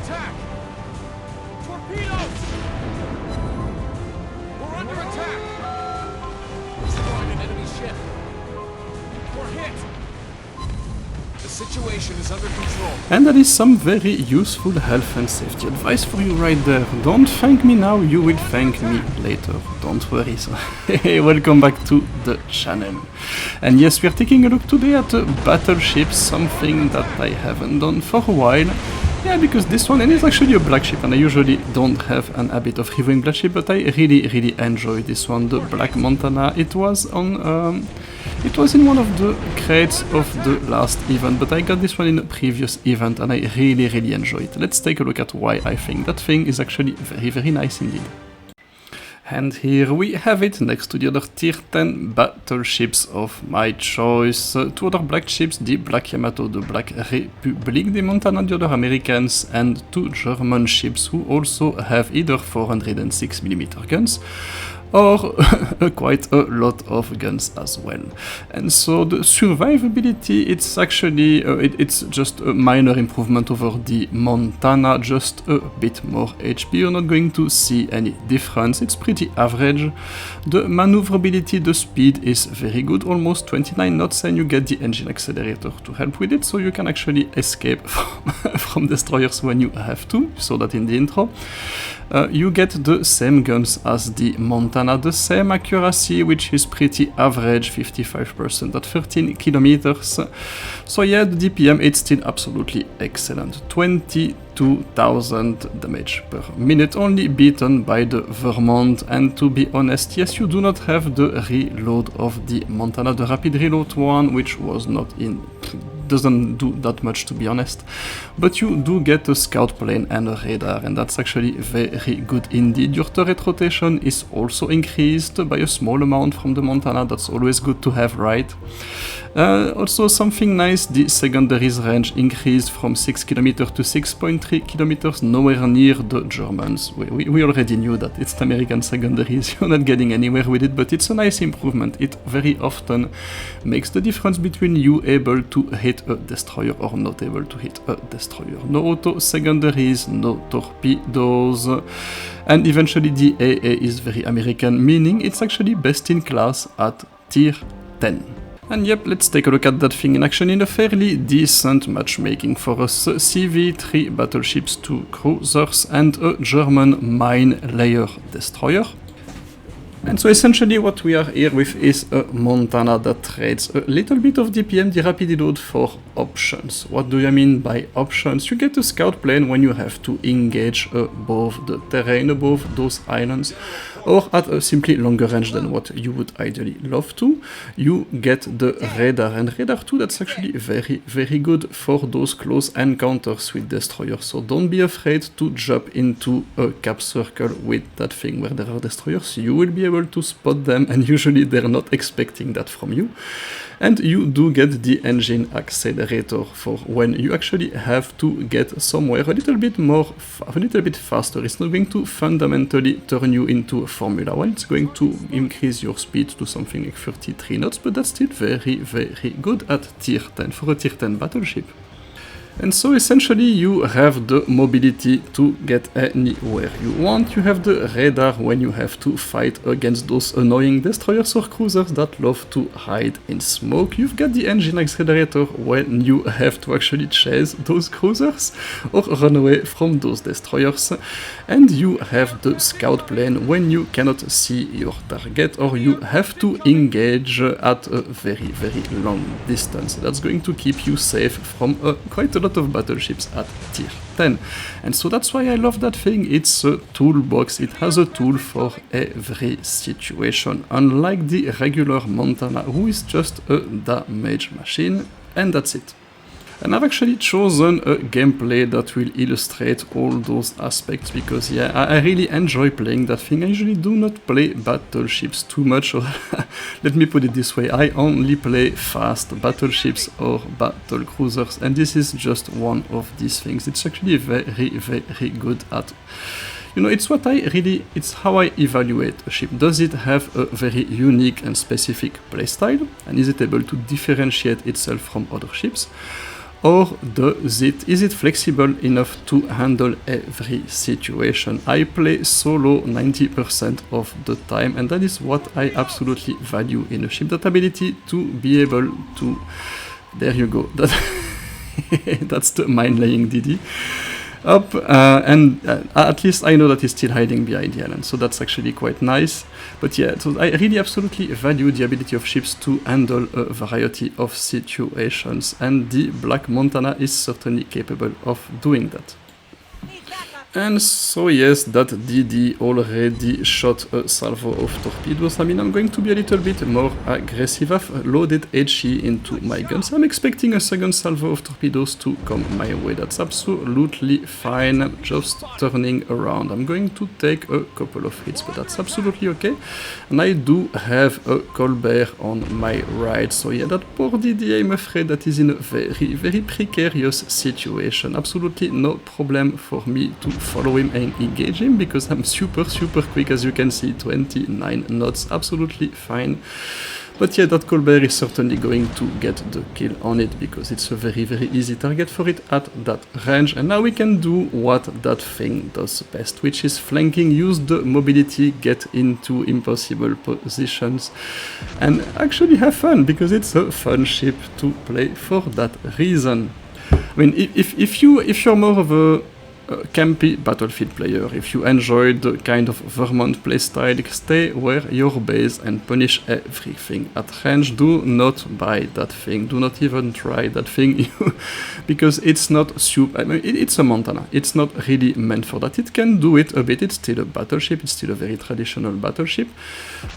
attack! Torpedoes! We're under attack! Destroyed an enemy ship. We're hit. The situation is under control. And that is some very useful health and safety advice for you right there. Don't thank me now, you will thank me later. Don't worry. So, hey, welcome back to the channel. And yes, we're taking a look today at battleships, something that I haven't done for a while. Yeah, because this one, and it's actually a black ship, and I usually don't have an habit of reviewing black ship, but I really enjoy this one, the Black Montana. It was on, it was in one of the crates of the last event, but I got this one in a previous event, and I really enjoy it. Let's take a look at why I think that thing is actually very nice indeed. And here we have it, next to the other tier 10 battleships of my choice. Two other black ships, the Black Yamato, the Black Republic, the Montana, the other Americans, and two German ships who also have either 406mm guns, or quite a lot of guns as well. And so the survivability, it's actually, it's just a minor improvement over the Montana, just a bit more HP. You're not going to see any difference, it's pretty average. The maneuverability, the speed is very good, almost 29 knots, and you get the engine accelerator to help with it, so you can actually escape from destroyers when you have to. You saw that in the intro. You get the same guns as the Montana, the same accuracy, which is pretty average, 55% at 13 kilometers. So yeah, the DPM, it's still absolutely excellent. 22,000 damage per minute, only beaten by the Vermont. And to be honest, yes, you do not have the reload of the Montana, the rapid reload one, which was not in... doesn't do that much, to be honest, but you do get a scout plane and a radar, and that's actually very good indeed. Your turret rotation is also increased by a small amount from the Montana, that's always good to have, right? Also something nice, the secondaries range increased from 6 km to 6.3 km, nowhere near the Germans. We already knew that it's the American secondaries, you're not getting anywhere with it, but it's a nice improvement. It very often makes the difference between you able to hit a destroyer or not able to hit a destroyer. No auto secondaries, no torpedoes, and eventually the AA is very American, meaning it's actually best in class at tier 10. And yep, let's take a look at that thing in action in a fairly decent matchmaking for us. CV, 3 battleships, 2 cruisers, and a German mine layer destroyer. And so essentially what we are here with is a Montana that trades a little bit of DPM, the rapid reload, for options. What do I mean by options? You get a scout plane when you have to engage above the terrain, above those islands, or at a simply longer range than what you would ideally love to. You get the radar, and radar 2, that's actually very good for those close encounters with destroyers. So don't be afraid to jump into a cap circle with that thing where there are destroyers. You will be able to spot them, and usually they're not expecting that from you. And you do get the engine accelerator for when you actually have to get somewhere a little bit faster. It's not going to fundamentally turn you into a Formula 1, it's going to increase your speed to something like 33 knots, but that's still very good at tier 10 for a tier 10 battleship. And so essentially you have the mobility to get anywhere you want, you have the radar when you have to fight against those annoying destroyers or cruisers that love to hide in smoke, you've got the engine accelerator when you have to actually chase those cruisers or run away from those destroyers, and you have the scout plane when you cannot see your target or you have to engage at a very long distance. That's going to keep you safe from quite a lot of battleships at tier 10. And so that's why I love that thing. It's a toolbox, it has a tool for every situation, unlike the regular Montana, who is just a damage machine, and that's it. And I've actually chosen a gameplay that will illustrate all those aspects, because yeah, I really enjoy playing that thing. I usually do not play battleships too much, or let me put it this way, I only play fast battleships or battle cruisers, and this is just one of these things. It's actually very good at... You know, it's how I evaluate a ship. Does it have a very unique and specific playstyle? And is it able to differentiate itself from other ships? or is it flexible enough to handle every situation? I play solo 90% of the time, and that is what I absolutely value in a ship, that ability to be able to... There you go. That's the mind-laying DD. Up, and at least I know that he's still hiding behind the island, so that's actually quite nice. But yeah, so I really absolutely value the ability of ships to handle a variety of situations, and the Black Montana is certainly capable of doing that. And so yes, that DD already shot a salvo of torpedoes. I mean, I'm going to be a little bit more aggressive. I've loaded HE into my guns. I'm expecting a second salvo of torpedoes to come my way. That's absolutely fine. I'm just turning around. I'm going to take a couple of hits, but that's absolutely okay. And I do have a Colbert on my right. So yeah, that poor DD, I'm afraid that is in a very, very precarious situation. Absolutely no problem for me to follow him and engage him, because I'm super quick, as you can see, 29 knots, absolutely fine. But yeah, that Colbert is certainly going to get the kill on it, because it's a very, very easy target for it at that range. And now we can do what that thing does best, which is flanking, use the mobility, get into impossible positions, and actually have fun, because it's a fun ship to play for that reason. I mean, if you're more of a campy battlefield player, if you enjoy the kind of Vermont playstyle, stay where your base and punish everything at range. Do not buy that thing, do not even try that thing, because it's not super... I mean, it's a Montana, it's not really meant for that. It can do it a bit, it's still a battleship, it's still a very traditional battleship,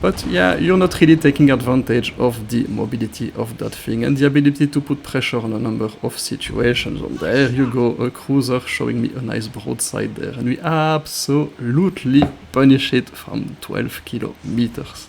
but yeah, you're not really taking advantage of the mobility of that thing and the ability to put pressure on a number of situations. And there you go, a cruiser showing me a nice broadside there, and we absolutely punish it from 12 kilometers.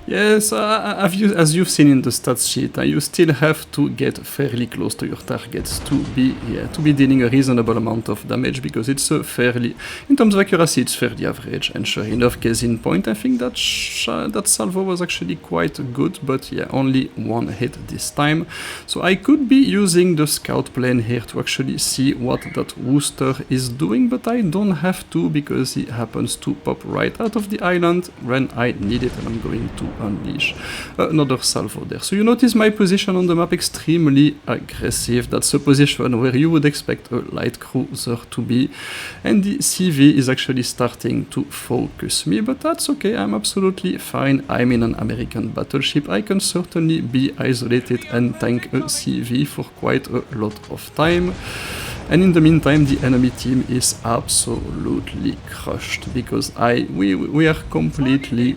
Yes, as you've seen in the stats sheet, you still have to get fairly close to your targets to be dealing a reasonable amount of damage, because it's fairly, in terms of accuracy, it's fairly average. And sure enough, case in point, I think that salvo was actually quite good, but yeah, only one hit this time. So I could be using the scout plane here to actually see what that rooster is doing, but I don't have to, because he happens to pop right out of the island when I need it, and I'm going to unleash another salvo there. So you notice my position on the map, extremely aggressive. That's a position where you would expect a light cruiser to be, and the CV is actually starting to focus me, but that's okay, I'm absolutely fine. I'm in an American battleship, I can certainly be isolated and tank a CV for quite a lot of time. And in the meantime, the enemy team is absolutely crushed, because we are completely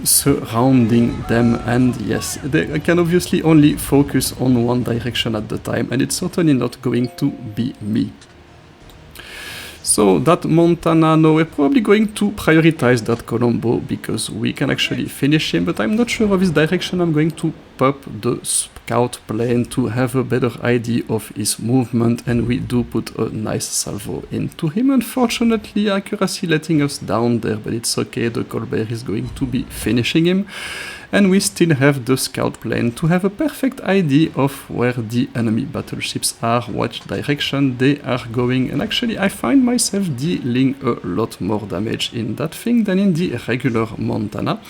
surrounding them, and yes, they can obviously only focus on one direction at the time, and it's certainly not going to be me. So that Montana, no, we're probably going to prioritize that Colombo, because we can actually finish him, but I'm not sure of his direction. I'm going to pop the scout plane to have a better idea of his movement, and we do put a nice salvo into him. Unfortunately, accuracy letting us down there, but it's okay, the Colbert is going to be finishing him, and we still have the scout plane to have a perfect idea of where the enemy battleships are, what direction they are going, and actually I find myself dealing a lot more damage in that thing than in the regular Montana,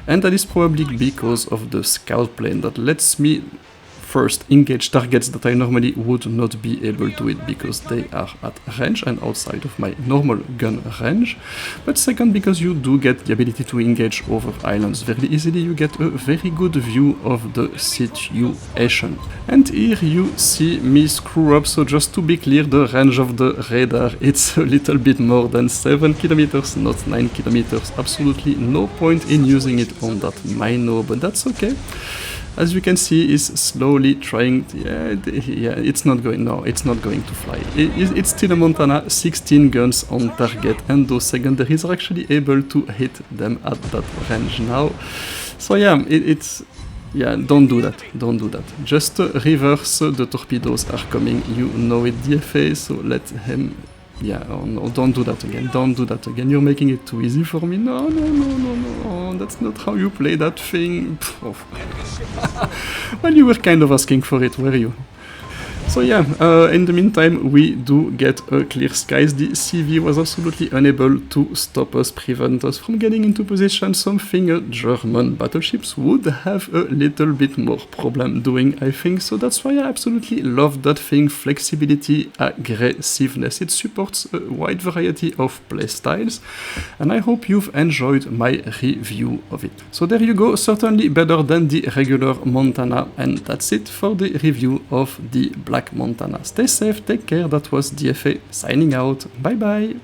and that is probably because of the scout plane that lets me first engage targets that I normally would not be able to hit, because they are at range and outside of my normal gun range, but second, because you do get the ability to engage over islands very easily. You get a very good view of the situation. And here you see me screw up, so just to be clear, the range of the radar, it's a little bit more than 7 kilometers, not 9 kilometers. Absolutely no point in using it on that Mino, but that's okay. As you can see, he's slowly trying to, it's not going, no, it's not going to fly. It's still a Montana, 16 guns on target, and those secondaries are actually able to hit them at that range now. So yeah, don't do that. Just reverse, the torpedoes are coming, you know it, DFA, so let him... Yeah, oh no, don't do that again, you're making it too easy for me. No, that's not how you play that thing. Well, you were kind of asking for it, were you? So yeah, in the meantime, we do get clear skies. The CV was absolutely unable to stop us, prevent us from getting into position, something German battleships would have a little bit more problem doing, I think. So that's why I absolutely love that thing, flexibility, aggressiveness. It supports a wide variety of playstyles, and I hope you've enjoyed my review of it. So there you go, certainly better than the regular Montana, and that's it for the review of the Black Montana. Stay safe, take care, that was DFA signing out, bye bye!